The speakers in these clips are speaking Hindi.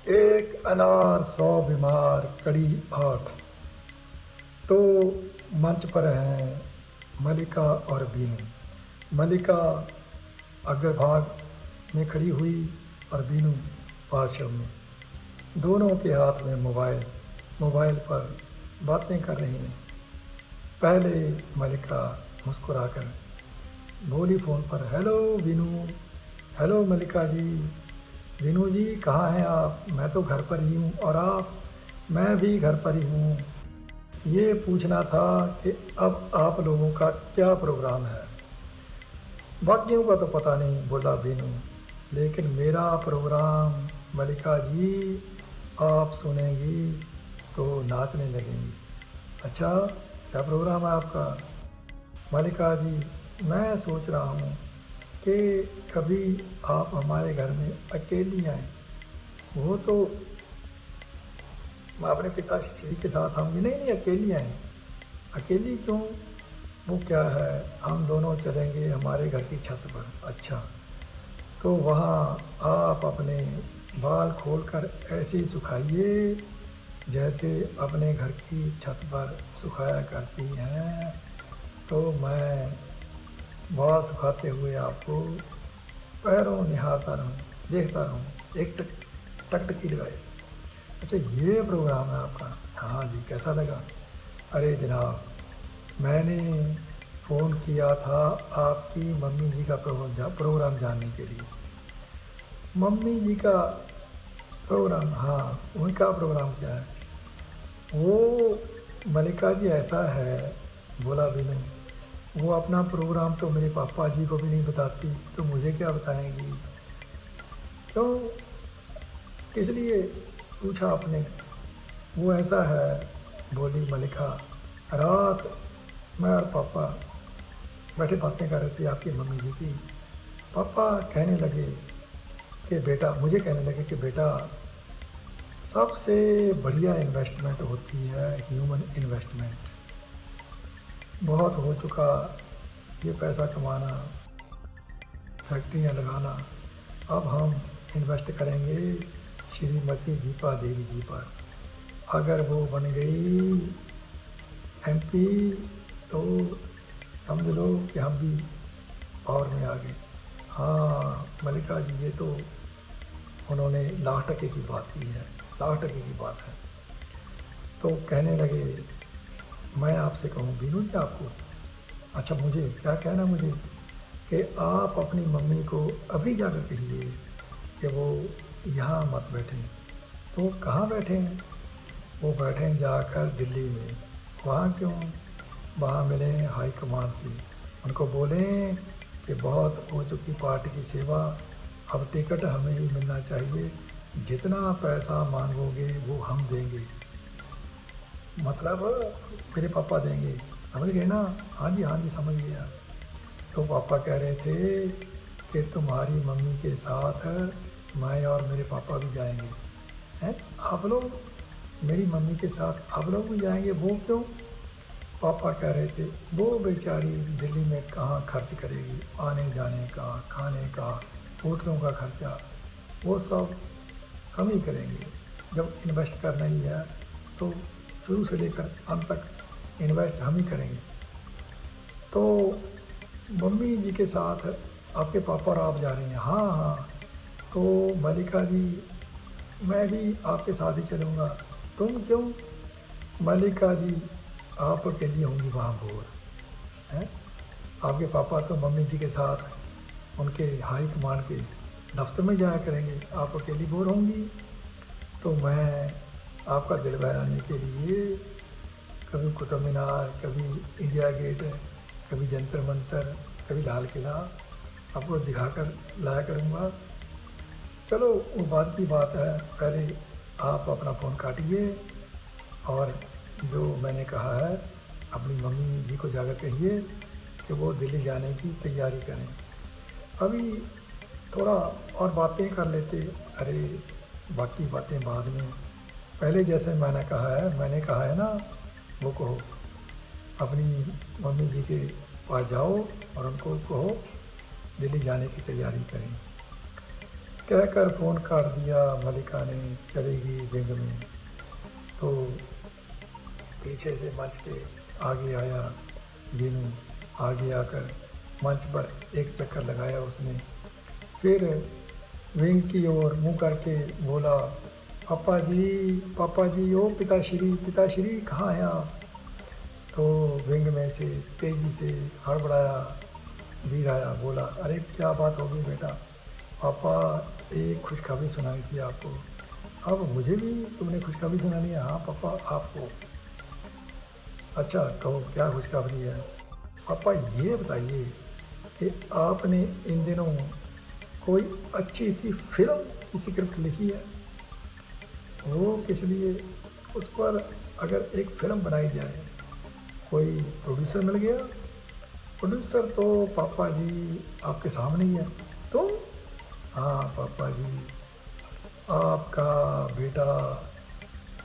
एक अनार 100 बीमार कड़ी 8। तो मंच पर हैं मलिका और बीनू। मलिका अग्रभाग में खड़ी हुई और बीनू पार्श्व में। दोनों के हाथ में मोबाइल पर बातें कर रही हैं। पहले मलिका मुस्कुराकर बोली फ़ोन पर, हेलो बीनू। हेलो मलिका जी। बीनू जी कहाँ हैं आप? मैं तो घर पर ही हूँ। और आप? मैं भी घर पर ही हूँ। ये पूछना था कि अब आप लोगों का क्या प्रोग्राम है? बाकियों का तो पता नहीं, बोला बीनू, लेकिन मेरा प्रोग्राम मलिका जी, आप सुनेंगी तो नाचने लगेंगी। अच्छा, क्या प्रोग्राम है आपका? मलिका जी, मैं सोच रहा हूँ कि कभी आप हमारे घर में अकेली आएँ। वो तो मैं अपने पिताश्री के साथ आऊँगी। नहीं नहीं, अकेली आएँ। अकेली क्यों? वो क्या है, हम दोनों चलेंगे हमारे घर की छत पर। अच्छा, तो वहाँ आप अपने बाल खोलकर ऐसे ही सुखाइए जैसे अपने घर की छत पर सुखाया करती हैं। तो मैं बाल सुखाते हुए आपको पैरों निहारता रहूँ, देखता रहूँ, एक टकटकी लगाए। अच्छा, ये प्रोग्राम है आपका? हाँ जी, कैसा लगा? अरे जनाब, मैंने फ़ोन किया था आपकी मम्मी जी का प्रोग्राम जानने के लिए। मम्मी जी का प्रोग्राम? हाँ, उनका प्रोग्राम क्या है? वो मलिका जी ऐसा है, बोला बीनू, वो अपना प्रोग्राम तो मेरे पापा जी को भी नहीं बताती, तो मुझे क्या बताएंगी? क्यों, किस लिए पूछा आपने? वो ऐसा है, बोली मलिका, रात मैं और पापा बैठे बातें कर रहे थे आपकी मम्मी जी की। पापा कहने लगे कि बेटा, मुझे कहने लगे कि बेटा, सबसे बढ़िया इन्वेस्टमेंट होती है ह्यूमन इन्वेस्टमेंट। बहुत हो चुका ये पैसा कमाना, फैक्ट्रियाँ लगाना। अब हम इन्वेस्ट करेंगे श्रीमती दीपा देवी जी पर। अगर वो बन गई एमपी तो समझ लो कि हम भी पावर में आ गए। हाँ मलिका जी, ये तो उन्होंने लाख टके की बात की है, लाख टके की बात है। तो कहने लगे, मैं आपसे कहूँ बीनू जी आपको? अच्छा, मुझे क्या कहना? मुझे कि आप अपनी मम्मी को अभी जाकर कहिए कि वो यहाँ मत बैठें। तो कहाँ बैठे हैं? वो बैठे हैं जाकर दिल्ली में। वहाँ क्यों? वहाँ मिले हाई कमान से। उनको बोलें कि बहुत हो चुकी पार्टी की सेवा, अब टिकट हमें ही मिलना चाहिए। जितना पैसा मांगोगे वो हम देंगे। मतलब मेरे पापा देंगे, समझ गए ना? हाँ जी हाँ जी, समझ गया। तो पापा कह रहे थे कि तुम्हारी मम्मी के साथ मैं और मेरे पापा भी जाएंगे। हैं? आप लोग? मेरी मम्मी के साथ आप लोग भी जाएंगे? वो क्यों? पापा कह रहे थे, वो बेचारी दिल्ली में कहाँ खर्च करेगी, आने जाने का, खाने का, होटलों का खर्चा, वो सब हम ही करेंगे। जब इन्वेस्ट करना ही है तो शुरू से लेकर अंत तक इन्वेस्ट हम ही करेंगे। तो मम्मी जी के साथ आपके पापा और आप जा रही हैं? हाँ हाँ। तो मलिका जी, मैं भी आपके साथ ही चलूँगा। तुम क्यों? मलिका जी, आप अकेली होंगी वहाँ बोर हैं? आपके पापा तो मम्मी जी के साथ उनके हाई कमांड के दफ्तर में जाया करेंगे, आप अकेली बोर होंगी। तो मैं आपका दिल बहलाने के लिए कभी कुतुब मीनार, कभी इंडिया गेट, कभी जंतर मंतर, कभी लाल किला आपको दिखाकर लाया करूँगा। चलो वो बात की बात है, पहले आप अपना फ़ोन काटिए और जो मैंने कहा है अपनी मम्मी जी को जाकर कहिए कि वो दिल्ली जाने की तैयारी करें। अभी थोड़ा और बातें कर लेते। अरे बाकी बातें बाद में, पहले जैसे मैंने कहा है ना, वो कहो, अपनी मम्मी जी के पास जाओ और उनको कहो दिल्ली जाने की तैयारी करें। कहकर फ़ोन काट दिया मलिका ने, चली गई विंग में। तो पीछे से मंच के आगे आया वीनू। आगे आकर मंच पर एक चक्कर लगाया उसने, फिर विंग की ओर मुँह करके बोला, पापा जी, ओ पिताश्री कहाँ हैं आप? तो विंग में से तेज़ी से हड़बड़ाया वीर आया, बोला, अरे क्या बात हो गई बेटा? पापा एक खुशखबरी सुनाई थी आपको। अब मुझे भी तुमने खुशखबरी सुनानी है? हाँ पापा, आपको। अच्छा कहो क्या खुशखबरी है? पापा ये बताइए कि आपने इन दिनों कोई अच्छी सी फिल्म की स्क्रिप्ट लिखी है? वो किस लिए? उस पर अगर एक फिल्म बनाई जाए, कोई प्रोड्यूसर मिल गया? प्रोड्यूसर तो पापा जी आपके सामने ही है। तुम? हाँ पापा जी, आपका बेटा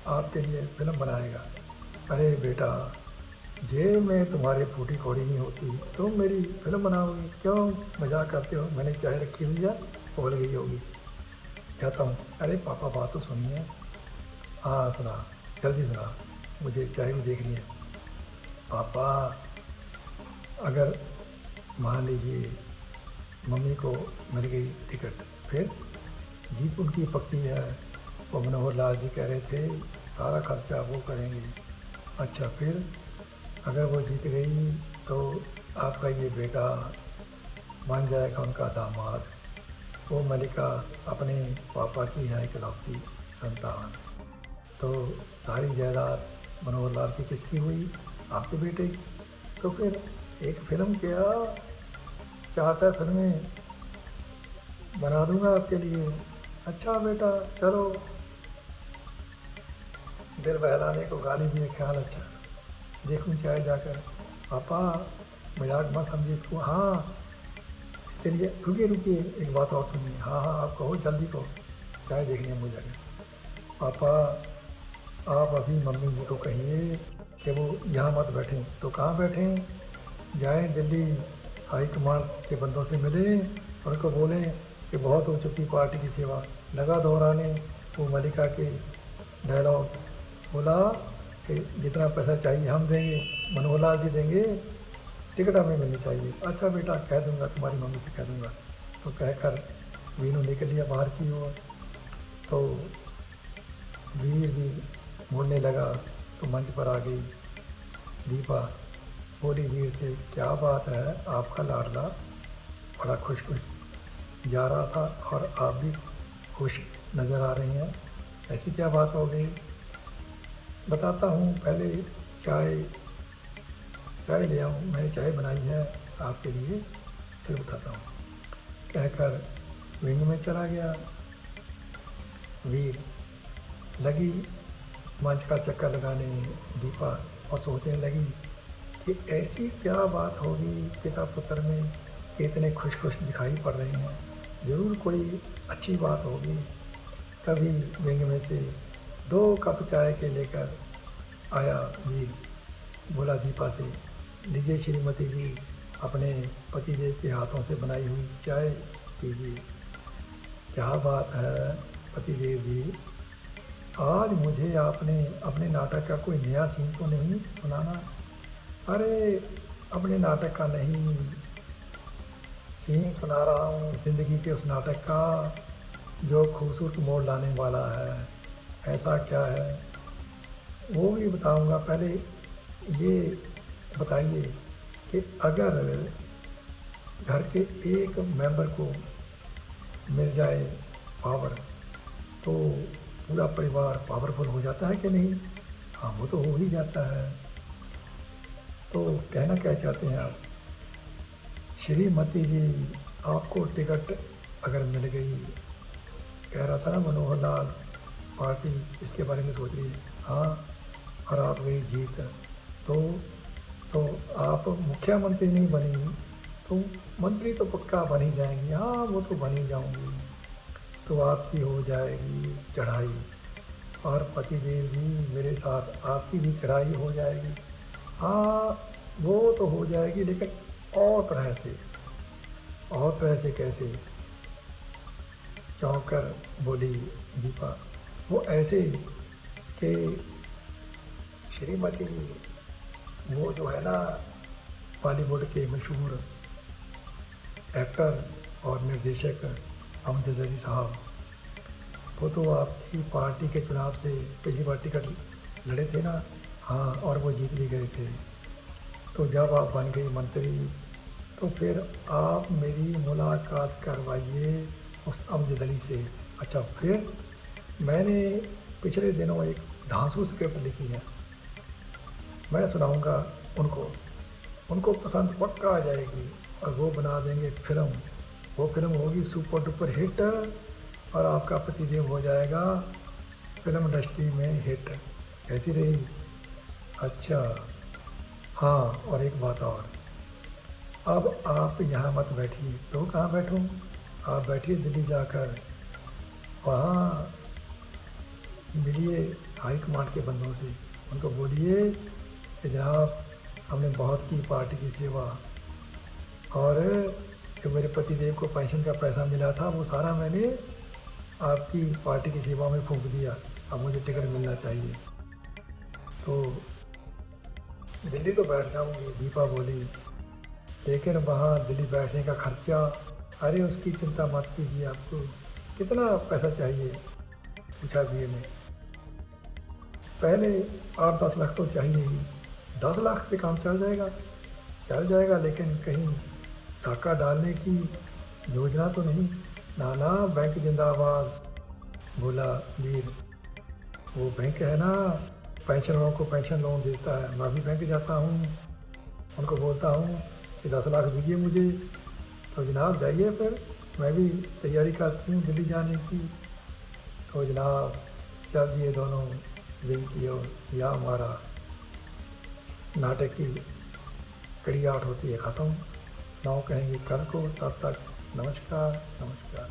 आपके लिए फिल्म बनाएगा। अरे बेटा, जेब में तुम्हारे फूटी कौड़ी नहीं होती, तुम मेरी फिल्म बनाओगे? क्यों मजाक करते हो? मैंने चाय रखी हुई है, बोल गई होगी। कहता हूँ, अरे पापा बात तो सुनिए। हाँ सुना, जल्दी सुना, मुझे चाय भी देखनी है। पापा अगर मान लीजिए मम्मी को मिल गई टिकट, फिर जीत उनकी पक्की है। वो मनोहर लाल जी कह रहे थे सारा खर्चा वो करेंगे। अच्छा फिर अगर वो जीत गई तो आपका ये बेटा बन जाएगा उनका दामाद। वो मलिका अपने पापा की है इकलौती संतान। तो सारी जायदाद मनोहर लाल की किसकी हुई? आपके बेटे की। तो फिर एक फिल्म क्या, 4-4 फिल्में बना दूंगा आपके लिए। अच्छा बेटा चलो, दिल बहलाने को गाली दिए ख्याल अच्छा, देखूँ चाहे जाकर। पापा मजाक मत समझिए इसको। हाँ इसके लिए रुकिए एक बात और सुनिए। हाँ हाँ आप कहो, जल्दी कहो, चाय देखनी है मुझे। पापा आप अभी मम्मी जी को कहिए कि वो यहाँ मत बैठें। तो कहाँ बैठें? जाएं दिल्ली हाई कमांड के बंदों से मिलें और उनको बोलें कि बहुत हो चुकी पार्टी की सेवा। लगा दोहराने वो मलिका के डायलॉग, बोला कि जितना पैसा चाहिए हम देंगे, मनोहर लाल जी देंगे, टिकट हमें मिलनी चाहिए। अच्छा बेटा कह दूंगा, तुम्हारी मम्मी से कह दूंगा। तो कहकर वीनू निकल लिया बाहर की ओर। तो वीर भी मुड़ने लगा तो मंच पर आ गई दीपा। बोली वीर से, क्या बात है, आपका लाडला बड़ा खुश जा रहा था और आप भी खुश नज़र आ रही हैं, ऐसी क्या बात हो गई? बताता हूँ, पहले चाय चाय ले आऊँ, मैंने चाय बनाई है आपके लिए, फिर बताता हूँ। कहकर विंग में चला गया वीर। लगी मंच का चक्कर लगाने दीपा और सोचने लगी कि ऐसी क्या बात होगी पिता पुत्र में कि इतने खुश खुश दिखाई पड़ रहे हैं, ज़रूर कोई अच्छी बात होगी। तभी विंग में से 2 कप चाय के लेकर आया वीर। बोला दीपा से, लीजिए श्रीमती जी, अपने पतिदेव के हाथों से बनाई हुई चाय पीजिए। क्या बात है पतिदेव जी, आज मुझे आपने अपने नाटक का कोई नया सीन तो नहीं सुनाना? अरे अपने नाटक का नहीं, सीन सुना रहा हूँ ज़िंदगी के उस नाटक का जो खूबसूरत मोड़ लाने वाला है। ऐसा क्या है वो भी बताऊँगा। पहले ये बताइए कि अगर घर के एक मेंबर को मिल जाए पावर तो पूरा परिवार पावरफुल हो जाता है कि नहीं? हाँ वो तो हो ही जाता है। तो कहना क्या चाहते हैं आप? श्रीमती जी आपको टिकट अगर मिल गई, कह रहा था ना मनोहर लाल पार्टी इसके बारे में सोच रही है। हाँ और आप गई जीत, तो आप मुख्यमंत्री नहीं बनी तो मंत्री तो पक्का बन ही जाएंगी। हाँ वो तो बन ही जाऊंगी। तो आपकी हो जाएगी चढ़ाई और पतिदेव जी मेरे साथ आपकी भी चढ़ाई हो जाएगी। हाँ वो तो हो जाएगी, लेकिन और तरह से। और तरह से कैसे? चौंक कर बोली दीपा। वो ऐसे कि श्रीमती, वो जो है ना बॉलीवुड के मशहूर एक्टर और निर्देशक अमजद अली साहब, वो तो आपकी पार्टी के चुनाव से पिछली बार टिकट लड़े थे ना। हाँ, और वो जीत भी गए थे। तो जब आप बन गई मंत्री, तो फिर आप मेरी मुलाकात करवाइए उस अमजद अली से। अच्छा, फिर मैंने पिछले दिनों एक धांसू स्क्रिप्ट लिखी है, मैं सुनाऊंगा उनको, उनको पसंद पक्का आ जाएगी और वो बना देंगे फिल्म। वो फिल्म होगी सुपर डुपर हिट और आपका पतिदेव हो जाएगा फिल्म इंडस्ट्री में हिट। कैसी रही? अच्छा, हाँ, और एक बात और, अब आप यहाँ मत बैठिए, तो कहाँ बैठूँ? आप बैठिए दिल्ली जाकर, वहाँ मिलिए हाई कमांड के बंदों से। उनको बोलिए कि जनाब, हमने बहुत की पार्टी की सेवा, और जो मेरे पतिदेव को पेंशन का पैसा मिला था वो सारा मैंने आपकी पार्टी की सेवा में फूंक दिया। अब मुझे टिकट मिलना चाहिए। तो दिल्ली तो बैठ जाऊँगी, दीपा बोली, लेकिन वहाँ दिल्ली बैठने का खर्चा, अरे उसकी चिंता मत कीजिए, आपको कितना पैसा चाहिए? पूछा बीए ने। पहले 8-10 लाख तो चाहिए ही। 10 लाख से काम चल जाएगा? चल जाएगा, लेकिन कहीं डाका डालने की योजना तो नहीं? ना ना, बैंक जिंदाबाद, बोला वीर। वो बैंक है ना, पेंशनरों को पेंशन लोन देता है। मैं भी बैंक जाता हूँ, उनको बोलता हूँ कि 10 लाख दीजिए मुझे। तो जनाब जाइए, फिर मैं भी तैयारी करती हूँ दिल्ली जाने की। तो जनाब चल दिए दोनों रिंकी और यह हमारा नाटक की कड़ी आठ होती है ख़त्म। 9 कहेंगे कल को, तब तक नमस्कार नमस्कार।